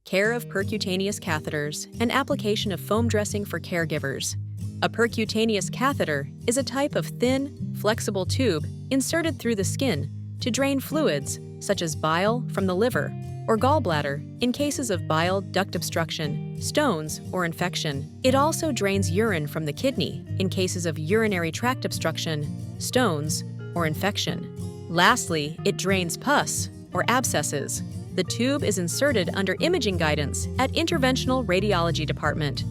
care of percutaneous catheters, and application of foam dressing for caregivers. A percutaneous catheter is a type of thin, flexible tube inserted through the skin to drain fluids, such as bile from the liver or gallbladder in cases of bile duct obstruction, stones, or infection. It also drains urine from the kidney in cases of urinary tract obstruction, stones, or infection. Lastly, it drains pus, or abscesses. The tube is inserted under imaging guidance at Interventional Radiology Department.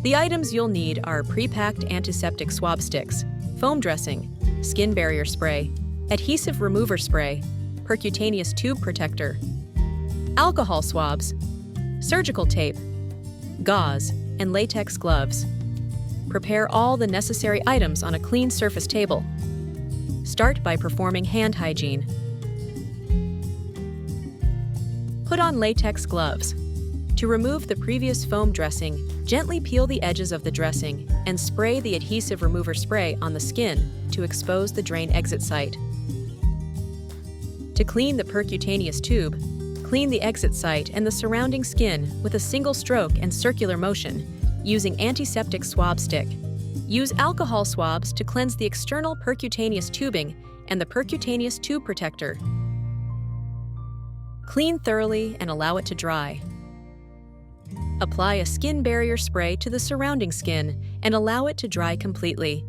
The items you'll need are pre-packed antiseptic swab sticks, foam dressing, skin barrier spray, adhesive remover spray, percutaneous tube protector, alcohol swabs, surgical tape, gauze, and latex gloves. Prepare all the necessary items on a clean surface table. Start by performing hand hygiene. Put on latex gloves. To remove the previous foam dressing, gently peel the edges of the dressing and spray the adhesive remover spray on the skin to expose the drain exit site. To clean the percutaneous tube, clean the exit site and the surrounding skin with a single stroke and circular motion using antiseptic swab stick. Use alcohol swabs to cleanse the external percutaneous tubing and the percutaneous tube protector. Clean thoroughly and allow it to dry. Apply a skin barrier spray to the surrounding skin and allow it to dry completely.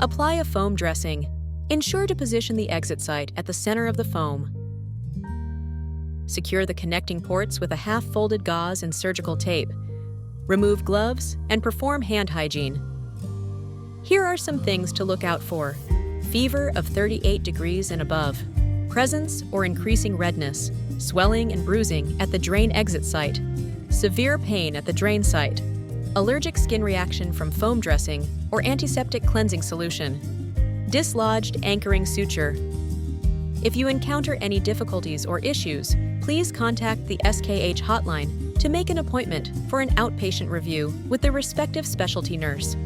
Apply a foam dressing. Ensure to position the exit site at the center of the foam. Secure the connecting ports with a half-folded gauze and surgical tape. Remove gloves and perform hand hygiene. Here are some things to look out for: fever of 38 degrees and above, presence or increasing redness, swelling and bruising at the drain exit site, severe pain at the drain site, allergic skin reaction from foam dressing or antiseptic cleansing solution, dislodged anchoring suture. If you encounter any difficulties or issues, please contact the SKH Hotline to make an appointment for an outpatient review with the respective specialty nurse.